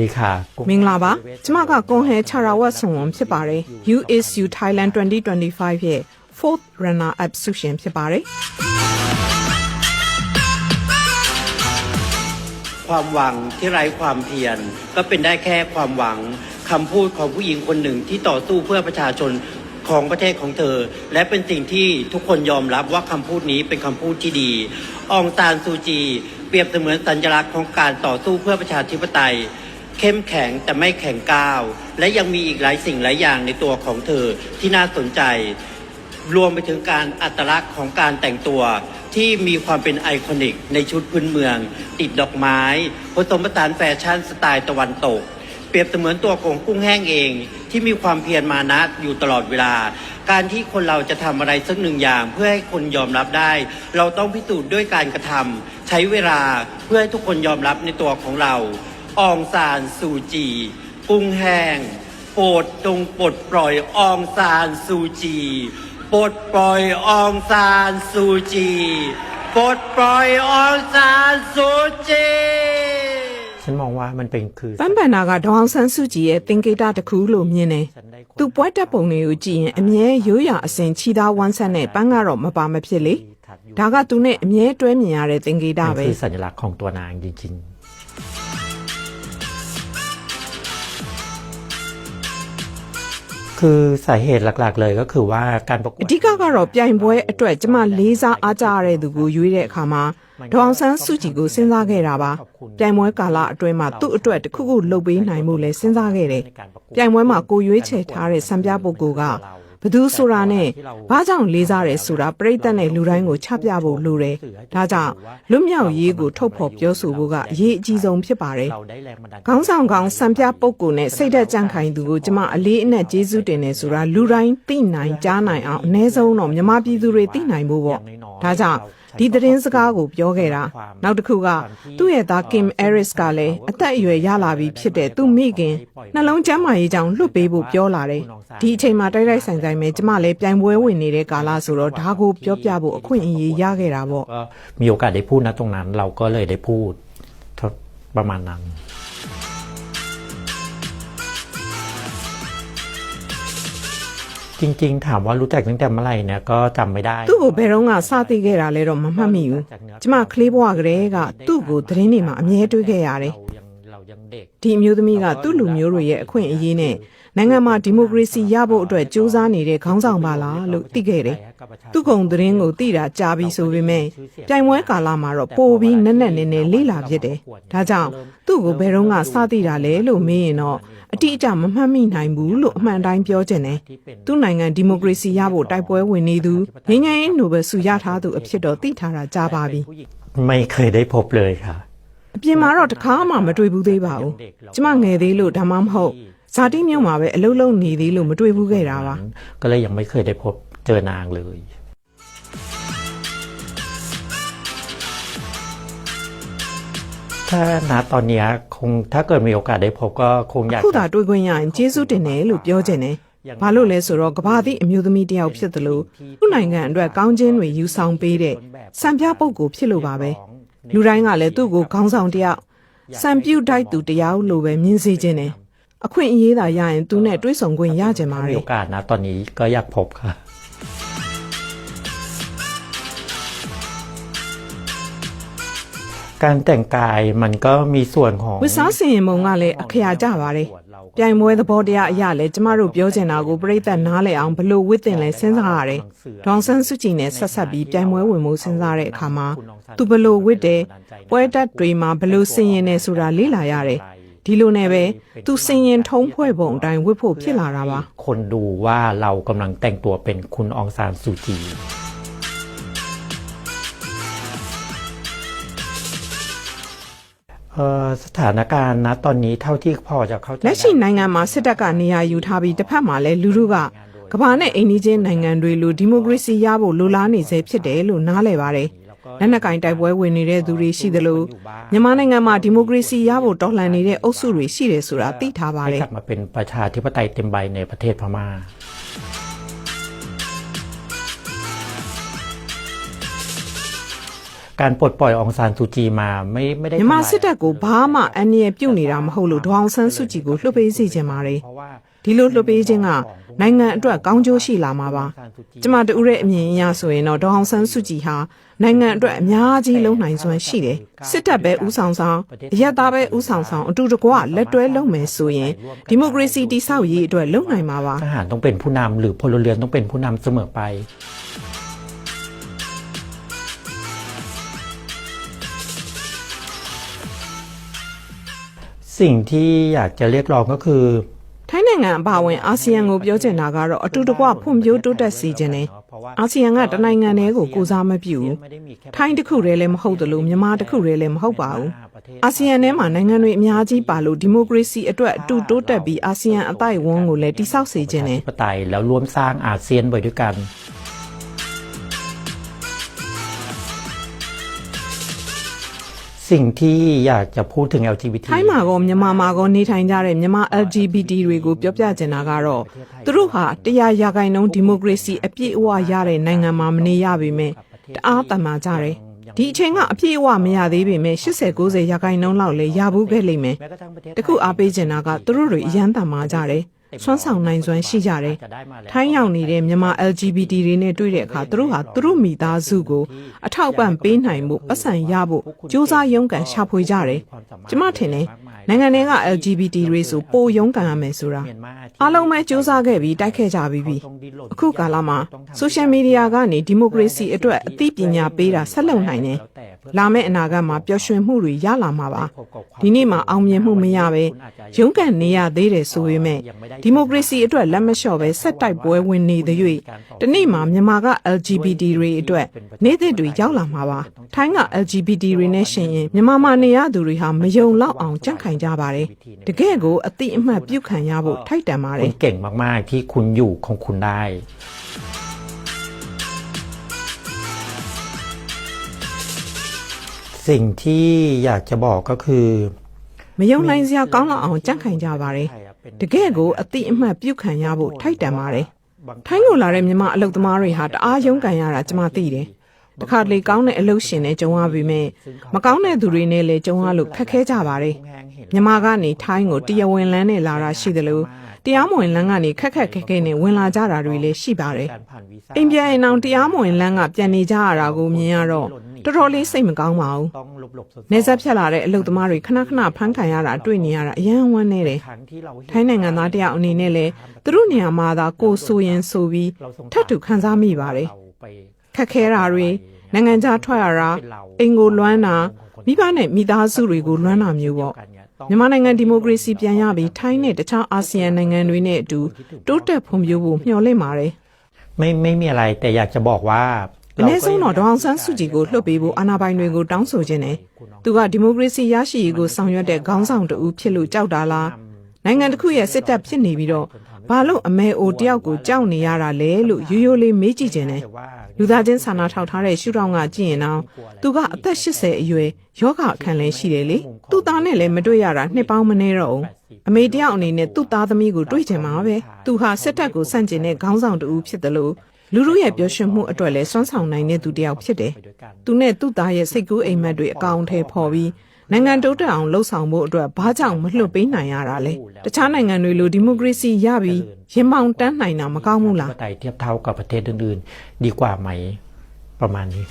ดีค่ะမင်္ဂလာပါကျမကကွန်ဟဲချာရာဝတ်ဆုံဝန်ဖြစ်ပါတယ် USU Thailand 2025ရဲ့ 4th runner up ဆုရှင်ဖြစ်ပါတယ်ความหวังที่ไร้ความเพียรก็เป็นได้แค่ความหวังคำพูดของผู้หญิงคนหนึ่งที่ต่อสู้เพื่อประชาชนของประเทศของเธอและเป็นสิ่งที่ทุกคนยอมรับว่าคำพูดนี้เป็นคำพูดที่ดีอองซานซูจีเปรียบเสมือนสัญลักษณ์ของการต่อสู้เพื่อประชาธิปไตยเข้มแข็งแต่ไม่แข็งก้าวและยังมีอีกหลายสิ่งหลายอย่างในตัวของเธอที่น่าสนใจรวมไปถึงการอัตลักษณ์ของการแต่งตัวที่มีความเป็นไอคอนิกในชุดพื้นเมืองติดดอกไม้ผสมผสานแฟชั่นสไตล์ตะวันตกเปรียบเสมือนตัวของกุ้งแห้งเองที่มีความเพียรมานะอยู่ตลอดเวลาการที่คนเราจะทำอะไรสักหนึ่งอย่างเพื่อให้คนยอมรับได้เราต้องพิสูจน์ด้วยการกระทำใช้เวลาเพื่อให้ทุกคนยอมรับในตัวของเราอองซานซูจีกุ้งแห้งโปรดจงปลดปล่อยอองซานซูจีปลดปล่อยอองซานซูจีปลดปล่อยอองซานซูจีฉันมองว่ามันเป็นคือပန်းပန်နာကဒေါအောင်ဆန်းစုကြည်ရဲ့သင်္ကေတတစ်ခုလို့မြင်တယ်သူပွဲတက်ပုံတွေကိုကြည့်ရင်အမြဲရိုးရာအစဉ်ချီသားဝမ်းဆက်နဲ့ပန်းကတော့မပါမဖြစ်လေဒါကသူနဲ့အမြဲတွဲမြင်ရတဲ့သင်္ကေတပဲคือสัญลักษณ์ของตัวนางจริงๆคือสาเหตุหลักๆเลยก็คือว่าการประกวดအဓိကကတော့ပြိုင်ပွဲအတွက်ကျမလေးစားအားကြရတဲ့သူကိုရွေးတဲ့အခါမှာဒေါအောင်ဆန်းစုကြည်ကိုစဉ်းစားခဲ့တာပါပြိုင်ပွဲကာလအတွင်းမှာသူ့အတွက်တစ်ခုခုလုပ်ပေးနိုင်မှုလဲစဉ်းစားခဲ့တယ်ပြိုင်ပွဲမှာကိုရွေးချယ်ထားတဲ့စံပြပုဂ္ဂိုလ်ကဘသူဆိုတာနဲ့ဘာကြောင့်လေးစားတယ်ဆိုတာပြိဿနဲ့လူတိုင်းကိုချပြဖို့လိုတယ်ဒါကြောင့်လွတ်မြောက်ရေးကိုထုတ်ဖော်ပြောဆိုဖို့ကအရေးအကြီးဆုံးဖြစ်ပါတယ်ခေါင်းဆောင်ကောင်စံပြပုဂ္ဂိုလ်နဲ့စိတ်သက်ကြံ့ခိုင်သူကိုကျမအလေးအနက်ကျေးဇူးတင်တယ်ဆိုတာလူတိုင်းသိနိုင်ကြားနိုင်အောင်အ ਨੇ ဆုံးတော့မြန်မာပြည်သူတွေသိနိုင်ဖို့ပေါ့ဒါကြောင့်ဒီသတင်းစကားကိုပြောခဲ့တာနောက်တစ်ခုကသူ့ရဲ့သား Kim Aris ကလည်းအသက်အရွယ်ရလာပြီဖြစ်တဲ့သူ့မိခင်နှလုံးကျန်းမာရေးကြောင့်လွတ်ပေးဖို့ပြောလာတယ်ဒီအချိန်မှာတိုက်တိုက်ဆိုင်ဆိုင်ပဲကျမလည်းပြိုင်ပွဲဝင်နေတဲ့ကာလဆိုတော့ဒါကိုပြောပြဖို့အခွင့်အရေးရခဲ့တာပေါ့มีโอกาสได้พูดนะตรงนั้นเราก็เลยได้พูดประมาณนั้นจริงๆถามว่ารู้จักตั้งแต่เมื่อไหร่เนี่ยก็จำไม่ได้သူ့ကိုဘယ်တော့မှစသိခဲ့တာလဲတော့မမှတ်မိဘူးကျမကလေးဘဝကလေးကသူ့ကိုသတင်းတွေမှာအမြဲတွေ့ခဲ့ရတယ်ဒီအမျိုးသမီးကသူ့လူမျိုးတွေရဲ့အခွင့်အရေးနဲ့နိုင်ငံမှာဒီမိုကရေစီရဖို့အတွက်ကြိုးစားနေတဲ့ခေါင်းဆောင်ပါလားလို့သိခဲ့တယ်သူ့ကုံသတင်းကိုသိတာကြားပြီးဆိုပေမဲ့ပြိုင်ပွဲကာလမှာတော့ပိုပြီးနက်နက်နေနေလေးလာဖြစ်တယ်ဒါကြောင့်သူ့ကိုဘယ်တော့မှစသိတာလဲလို့မေးရင်တော့အတိအကျမမှတ်မိနိုင်ဘူးလို့အမှန်တိုင်းပြောချင်တယ်သူ့နိုင်ငံဒီမိုကရေစီရဖို့တိုက်ပွဲဝင်နေသူငြိမ်းချမ်းရေးနိုဘယ်ဆုရထားသူအဖြစ်တော့သိထားတာကြားပါပြီไม่เคยได้พบเลยค่ะအပြင်မှာတော့တခါမှမတွေ့ဘူးသေးပါဘူးကျမငယ်သေးလို့ဒါမှမဟုတ်ဇာတိမြို့မှာပဲအလုပ်လုပ်နေသေးလို့မတွေ့ဘူးခဲ့တာပါก็เลยยังไม่เคยได้พบเจอนางเลยถ้าณตอนนี้คงถ้าเกิดมีโอกาสได้พบก็คงอยากခုသာတွေ့ခွင့်ရရင်ကျေးဇူးတင်တယ်လို့ပြောချင်တယ်ဘာလို့လဲဆိုတော့ကဘာသည့်အမျိုးသမီးတယောက်ဖြစ်တယ်လို့သူ့နိုင်ငံအတွက်ကောင်းခြင်းတွေယူဆောင်ပေးတဲ့စံပြပုဂ္ဂိုလ်ဖြစ်လို့ပါပဲလူတိုင်းကလည်းသူ့ကိုခေါင်းဆောင်တယောက်စံပြုတ်တိုက်သူတယောက်လို့ပဲမြင်စေခြင်းတယ်အခွင့်အရေးသာရရင်သူနဲ့တွေ့ဆုံခွင့်ရကြမှာมีโอกาสนะตอนนี้ก็อยากพบค่ะการแต่งกายมันก็มีส่วนของဝတ်စားစင်ရင်မုံကလည်းအခရာကြပါတယ်ပြိုင်ပွဲသဘောတရားအရလဲကျမတို့ပြောချင်တာကိုပြိဿနားလည်အောင်ဘလို့ဝတ်တင်လဲစဉ်းစားရတယ်ဒေါန်ဆန်းစုကြည်နဲ့ဆက်ဆက်ပြီးပြိုင်ပွဲဝင်မှုစဉ်းစားတဲ့အခါမှာသူဘလို့ဝတ်တယ်ပွဲတက်တွေမှာဘလို့စင်ရင်နေဆိုတာလေ့လာရတယ်ဒီလိုနဲ့ပဲသူစင်ရင်ထုံးဖွဲ့ပုံအတိုင်းဝတ်ဖို့ဖြစ်လာတာပါคนดูว่าเรากำลังแต่งตัวเป็นคุณอองซานซูจีสถานการณ์ณตอนนี้เท่าที่พอจะเข้าใจလက်ရှိနိုင်ငံမှာစစ်တပ်ကနေရာယူထားပြီးတစ်ဖက်မှာလည်းလူထုကကမ္ဘာနဲ့အိမ်နီးချင်းနိုင်ငံတွေလိုဒီမိုကရေစီရဖို့လိုလားနေစေဖြစ်တယ်လို့နားလည်ပါတယ်လက်နက်ကင်တိုက်ပွဲဝင်နေတဲ့သူတွေရှိသလိုမြန်မာနိုင်ငံမှာဒီမိုကရေစီရဖို့တော်လှန်နေတဲ့အုပ်စုတွေရှိတယ်ဆိုတာသိထားပါတယ်กลับมาเป็นประชาธิปไตยเต็มใบในประเทศพม่า การปลดปล่อยองซานซูจีมาไม่ได้ မြန်မာစစ်တပ်ကိုဘာမှအန္တရာယ်ပြုတ်နေတာမဟုတ်လို့ဒေါအောင်ဆန်းစုကြည်ကိုလွှတ်ပေးစီခြင်းပါတယ် เพราะว่า ဒီလိုလွှတ်ပေးခြင်းကနိုင်ငံအတွက်ကောင်းကျိုးရှိလာမှာပါကျမတူရဲ့အမြင်အရဆိုရင်တော့ဒေါအောင်ဆန်းစုကြည်ဟာနိုင်ငံအတွက်အများကြီးလုံနိုင်စွမ်းရှိတယ်စစ်တပ်ပဲဥဆောင်ဆောင်အရက်သားပဲဥဆောင်ဆောင်အတူတကွလက်တွဲလုပ်မယ်ဆိုရင်ဒီမိုကရေစီတည်ဆောက်ရေးအတွက်လုံနိုင်မှာပါ ทหารต้องเป็นผู้นำหรือพลเรือนต้องเป็นผู้นำเสมอไปสิ่งที่อยากจะเรียกร้องก็คือ ထိုင်းနိုင်ငံအပါအဝင်အာဆီယံကိုပြောချင်တာကတော့အတူတကွဖွံ့ဖြိုးတိုးတက်စေခြင်းနဲ့အာဆီယံကတနိုင်ငံတည်းကိုကိုစားမပြုဘူးထိုင်းတစ်ခုတည်းလည်းမဟုတ်သလိုမြန်မာတစ်ခုတည်းလည်းမဟုတ်ပါဘူးအာဆီယံထဲမှာနိုင်ငံတွေအများကြီးပါလို့ဒီမိုကရေစီအတွက်အတူတိုးတက်ပြီးအာဆီယံအတိုက်အဝန်းကိုလည်းတိဆောက်စေခြင်းနဲ့ ปไตยแล้วร่วมสร้างอาเซียนไปด้วยกันสิ่งที่อยากจะพูดถึง LGBT ထိုင်းမှာကောမြန်မာမှာကောနေထိုင်ကြတဲ့မြန်မာ LGBT တွေကိုပြောပြချင်တာကတော့သူတို့ဟာ100%ဒီမိုကရေစီအပြည့်အဝရတဲ့နိုင်ငံမှာမနေရပေမဲ့တအားတမာကြတယ်ဒီအချိန်ကအပြည့်အဝမရသေးပေမဲ့80-90%လောက်လည်းရဘူးခဲ့လိမ့်မယ်တခုအားပေးချင်တာကသူတို့တွေအရန်တမာကြတယ်ဆွမ်းဆောင်နိုင်စွမ်းရှိကြတယ်။ထိုင်းရောက်နေတဲ့မြန်မာ LGBT တွေနဲ့တွေ့တဲ့အခါသူတို့ဟာသူတို့မိသားစုကိုအထောက်ပံ့ပေးနိုင်မှုပတ်စံရဖို့ကြိုးစားရုန်းကန်ရှာဖွေကြတယ်။ကျမထင်တယ်နိုင်ငံတွေက LGBT တွေဆိုပိုရုန်းကန်ရမယ်ဆိုတာအားလုံးပဲကြိုးစားခဲ့ပြီးတိုက်ခဲ့ကြပြီးပြီ။အခုကာလမှာ social media ကနေဒီမိုကရေစီအတွက်အသိပညာပေးတာဆက်လုပ်နိုင်တယ်။လာမယ့်အနာဂတ်မှာပျော်ရွှင်မှုတွေရလာမှာပါ။ဒီနေ့မှာအောင်မြင်မှုမရပဲရုန်းကန်နေရသေးတယ်ဆိုပေမဲ့ဒီမိုကရေစီအတွက်လက်မလျှော့ပဲဆက်တိုက်ပွဲဝင်နေတဲ့၍တနေ့မှာမြန်မာက LGBT တွေအတွက်နေ့သစ်တွေရောက်လာမှာပါထိုင်းက LGBT တွေနဲ့ရှင်ရင်မြန်မာမှာနေရသူတွေဟာမယုံလောက်အောင်ကြန့်ခိုင်ကြပါတယ်တကယ့်ကိုအတိအမှတ်ပြုခံရဖို့ထိုက်တန်ပါတ คุ ယ် ณเก่งมากๆที่คุณอยู่ของคุณได้สิ่งที่อยากจะบอกก็คือ မယုံနိုင်စရာကောင်းလောက်အောင်ကြန့်ခိုင်ကြပါတယ်တကယ့်ကိုအတိအမှတ်ပြုခံရဖို့ထိုက်တန်ပါတယ်ထိုင်းကိုလာတဲ့မြန်မာအလုပ်သမားတွေဟာတအားရုန်းကန်ရတာကျွန်မသိတယ်တခါတလေကောင်းတဲ့အလုပ်ရှင်နဲ့ကြုံရပြီမဲ့မကောင်းတဲ့သူတွေနဲ့လည်းကြုံရလို့ခက်ခဲကြပါတယ်မြန်မာကနေထိုင်းကိုတရားဝင်လမ်းနဲ့လာတာရှိတယ်လို့တရားမဝင်လမ်းကနေခက်ခက်ခဲခဲနဲ့ဝင်လာကြတာတွေလည်းရှိပါတယ်အိမ်ပြန်ရင်အောင်တရားမဝင်လမ်းကပြန်နေကြရတာကိုမြင်ရတော့တော်တော်လေးစိတ်မကောင်းပါဘူးနေဆက်ဖြတ်လာတဲ့အလုပ်သမားတွေခဏခဏဖမ်းခံရတာတွေ့နေရတာအယမ်းဝမ်းနေတယ်ထိုင်းနိုင်ငံသားတယောက်အနေနဲ့လည်းသူတို့နေရာမှာသာကိုဆိုရင်ဆိုပြီးထပ်တူခံစားမိပါတယ်ခက်ခဲတာတွေနိုင်ငံခြားထွက်ရတာအိမ်ကိုလွမ်းတာမိဘနဲ့မိသားစုတွေကိုလွမ်းတာမျိုးပေါ့မြန်မာနိုင်ငံဒီမိုကရေစီပြန်ရပြီးထိုင်းနဲ့တခြားအာဆီယံနိုင်ငံတွေနဲ့အတူတိုးတက်ဖွံ့ဖြိုးဖို့မျှော်လင့်ပါတယ် ไม่มีอะไรแต่อยากจะบอกว่า အနည်းဆုံးတော့ဒေါအောင်ဆန်းစုကြည်ကိုလွှတ်ပေးဖို့အာဏာပိုင်တွေကိုတောင်းဆိုခြင်းနဲ့သူကဒီမိုကရေစီရရှိရေးကိုဆောင်ရွက်တဲ့ခေါင်းဆောင်တူဖြစ်လို့ကြောက်တာလားနိုင်ငံတစ်ခုရဲ့စစ်တပ်ဖြစ်နေပြီးတော့ဘာလို့အမဲအိုတယောက်ကိုကြောက်နေရတာလဲလို့ရိုးရိုးလေးမေးကြည့်ခြင်းနဲ့လူသားချင်းစာနာထောက်ထားတဲ့ရှုထောင့်ကကြည့်ရင်တော့သူကအသက်80အရွယ်ယောဂအခန်းလဲရှိတယ်လေသူ့သားနဲ့လည်းမတွေ့ရတာနှစ်ပေါင်းမနေတော့ဘူးအမေတယောက်အနေနဲ့သူ့သားသမီးကိုတွေ့ချင်မှာပဲသူဟာစစ်တပ်ကိုစန့်ကျင်တဲ့ခေါင်းဆောင်တူဖြစ်တယ်လို့လူလူရဲ့ပျော်ရွှင်မှုအတွက်လည်းစွမ်းဆောင်နိုင်တဲ့သူတစ်ယောက်ဖြစ်တယ်။သူနဲ့သူ့သားရဲ့စိတ်ကူးအိမ်မက်တွေအကောင်အထည်ဖော်ပြီးနိုင်ငံတိုးတက်အောင်လှုပ်ဆောင်ဖို့အတွက်ဘာကြောင့်မလွှတ်ပေးနိုင်ရတာလဲ။တခြားနိုင်ငံတွေလိုဒီမိုကရေစီရပြီးရင်မောင်တန်းနိုင်တာမကောင်းဘူးလား ปไตยเทียบเท่ากับประเทศอื่นๆดีกว่าไหมประมาณนี้